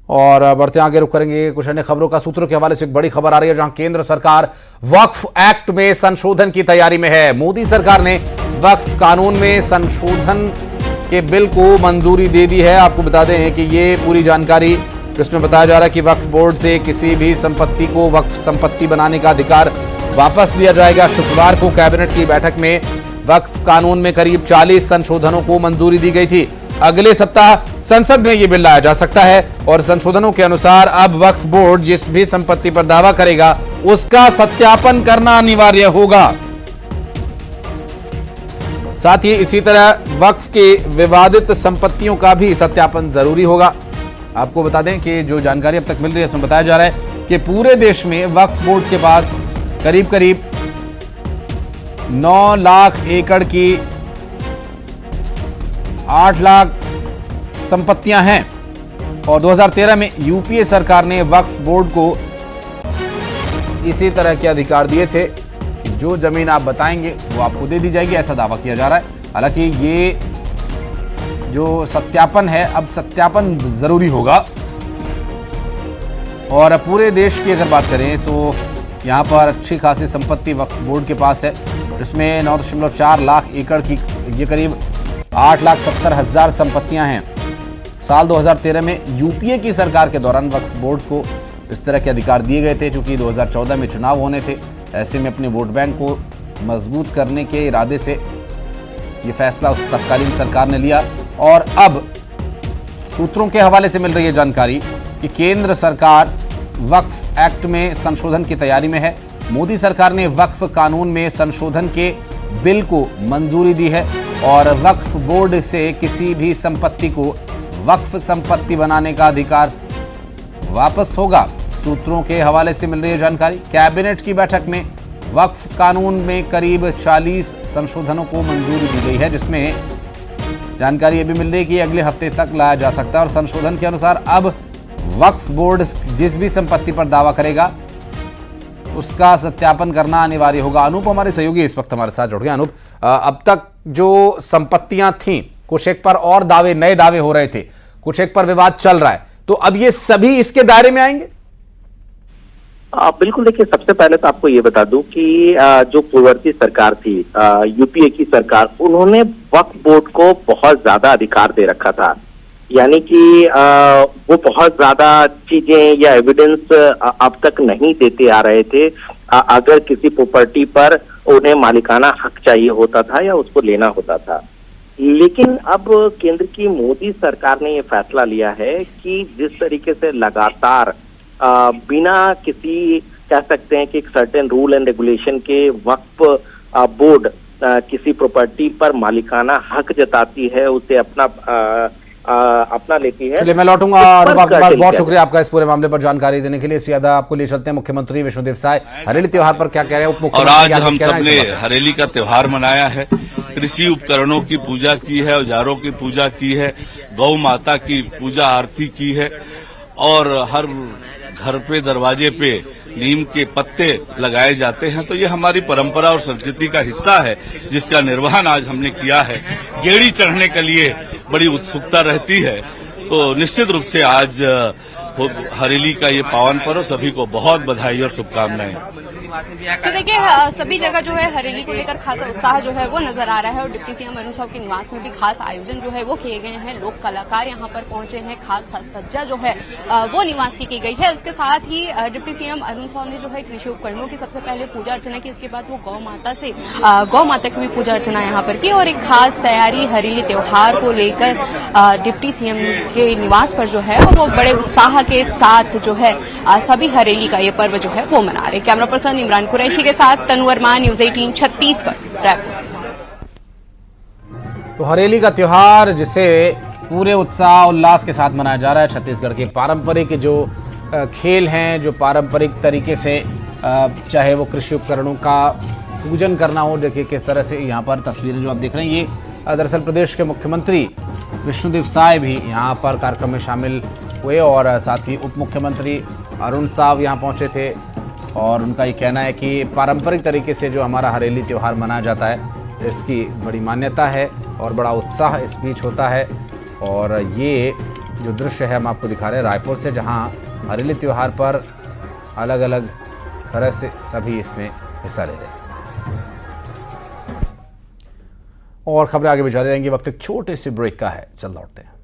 और बढ़ते आगे रुख करेंगे कुछ अन्य खबरों का। सूत्रों के हवाले से एक बड़ी खबर आ रही है, जहां केंद्र सरकार वक्फ एक्ट में संशोधन की तैयारी में है। मोदी सरकार ने वक्फ कानून में संशोधन के बिल को मंजूरी दे दी है। आपको बता दें कि ये पूरी जानकारी, जिसमें बताया जा रहा है कि वक्फ बोर्ड से किसी भी संपत्ति को वक्फ संपत्ति बनाने का अधिकार वापस लिया जाएगा। शुक्रवार को कैबिनेट की बैठक में वक्फ कानून में करीब 40 संशोधनों को मंजूरी दी गई थी। अगले सप्ताह संसद में यह बिल लाया जा सकता है और संशोधनों के अनुसार अब वक्फ बोर्ड जिस भी संपत्ति पर दावा करेगा उसका सत्यापन करना अनिवार्य होगा। साथ ही इसी तरह वक्फ के विवादित संपत्तियों का भी सत्यापन जरूरी होगा। आपको बता दें कि जो जानकारी अब तक मिल रही है उसमें बताया जा रहा है कि पूरे देश में वक्फ बोर्ड के पास करीब करीब 9 लाख एकड़ की 8 लाख संपत्तियां हैं और 2013 में यूपीए सरकार ने वक्फ बोर्ड को इसी तरह के अधिकार दिए थे कि जो जमीन आप बताएंगे वो आपको दे दी जाएगी, ऐसा दावा किया जा रहा है। हालांकि ये जो सत्यापन है, अब सत्यापन जरूरी होगा। और पूरे देश की अगर बात करें तो यहां पर अच्छी खासी संपत्ति वक्फ बोर्ड के पास है, जिसमें 9.4 लाख एकड़ की ये करीब 8,70,000 संपत्तियां हैं। साल 2013 में यूपीए की सरकार के दौरान वक्फ बोर्ड को इस तरह के अधिकार दिए गए थे, क्योंकि 2014 में चुनाव होने थे। ऐसे में अपने वोट बैंक को मजबूत करने के इरादे से ये फैसला उस तत्कालीन सरकार ने लिया। और अब सूत्रों के हवाले से मिल रही है जानकारी कि केंद्र सरकार वक्फ एक्ट में संशोधन की तैयारी में है। मोदी सरकार ने वक्फ कानून में संशोधन के बिल को मंजूरी दी है और वक्फ बोर्ड से किसी भी संपत्ति को वक्फ संपत्ति बनाने का अधिकार वापस होगा। सूत्रों के हवाले से मिल रही है जानकारी, कैबिनेट की बैठक में वक्फ कानून में करीब 40 संशोधनों को मंजूरी दी गई है, जिसमें जानकारी ये भी मिल रही है कि अगले हफ्ते तक लाया जा सकता है। और संशोधन के अनुसार अब वक्फ बोर्ड जिस भी संपत्ति पर दावा करेगा उसका सत्यापन करना अनिवार्य होगा। अनूप हमारे सहयोगी इस वक्त हमारे साथ जुड़ गए। अनूप, अब तक जो संपत्तियां थीं, कुछ एक पर और दावे, नए दावे हो रहे थे, कुछ एक पर विवाद चल रहा है, तो अब ये सभी इसके दायरे में आएंगे? बिल्कुल। देखिए, सबसे पहले तो आपको ये बता दूं कि जो पूर्ववर्ती सरकार थी, यूपीए की सरकार, उन्होंने वक्फ बोर्ड को बहुत ज्यादा अधिकार दे रखा था। यानी कि वो बहुत ज्यादा चीजें या एविडेंस अब तक नहीं देते आ रहे थे। अगर किसी प्रॉपर्टी पर उन्हें मालिकाना हक चाहिए होता था या उसको लेना होता था। लेकिन अब केंद्र की मोदी सरकार ने ये फैसला लिया है कि जिस तरीके से लगातार बिना किसी, कह सकते हैं कि एक सर्टेन रूल एंड रेगुलेशन के वक्फ बोर्ड किसी प्रॉपर्टी पर मालिकाना हक जताती है, उसे अपना लेती है। चलिए, मैं लौटूंगा। बहुत शुक्रिया आपका इस पूरे मामले पर जानकारी देने के लिए। इससे ज्यादा आपको ले चलते हैं मुख्यमंत्री विष्णुदेव साय हरेली त्योहार पर क्या कह रहे हैं उप मुख्यमंत्री। और आज हम सबने हरेली का त्योहार मनाया है। कृषि उपकरणों की पूजा की है, औजारों की पूजा की है, गौ माता की पूजा आरती की है और हर घर पे, दरवाजे पे नीम के पत्ते लगाए जाते हैं। तो ये हमारी परंपरा और संस्कृति का हिस्सा है, जिसका निर्वहन आज हमने किया है। गेड़ी चढ़ने के लिए बड़ी उत्सुकता रहती है, तो निश्चित रूप से आज हरेली का ये पावन पर्व, सभी को बहुत बधाई और शुभकामनाएं। तो देखिए, सभी जगह जो है हरेली को लेकर खासा उत्साह जो है वो नजर आ रहा है और डिप्टी सीएम अरुण साव के निवास में भी खास आयोजन जो है वो किए गए हैं। लोक कलाकार यहाँ पर पहुंचे हैं, खास सज्जा जो है वो निवास की गई है। इसके साथ ही डिप्टी सीएम अरुण साव ने जो है कृषि उपकरणों की सबसे पहले पूजा अर्चना की। इसके बाद वो गौ माता की भी पूजा अर्चना यहाँ पर की और एक खास तैयारी हरेली त्योहार को लेकर डिप्टी सीएम के निवास पर जो है वो बड़े उत्साह के साथ जो है सभी हरेली का ये पर्व जो है वो मना रहे। कैमरा पर्सन इमरान कुरैशी के साथ तनु वर्मा, न्यूज़ 18 छत्तीसगढ़। तो हरेली का त्योहार जिसे पूरे उत्साह उल्लास के साथ मनाया जा रहा है। छत्तीसगढ़ के पारंपरिक जो खेल हैं, जो पारंपरिक तरीके से चाहे वो कृषि उपकरणों का पूजन करना हो, देखिए किस तरह से यहाँ पर तस्वीरें जो आप देख रहे हैं, ये दरअसल प्रदेश के मुख्यमंत्री विष्णुदेव साय भी यहाँ पर कार्यक्रम में शामिल हुए और साथ ही उप मुख्यमंत्री अरुण साव यहाँ पहुँचे थे। और उनका ये कहना है कि पारंपरिक तरीके से जो हमारा हरेली त्यौहार मनाया जाता है, इसकी बड़ी मान्यता है और बड़ा उत्साह इस बीच होता है। और ये जो दृश्य है हम आपको दिखा रहे हैं रायपुर से, जहां हरेली त्योहार पर अलग अलग तरह से सभी इसमें हिस्सा ले रहे हैं। और खबरें आगे भी जारी रहेंगी, वक्त एक छोटे से ब्रेक का है, चल लौटते हैं।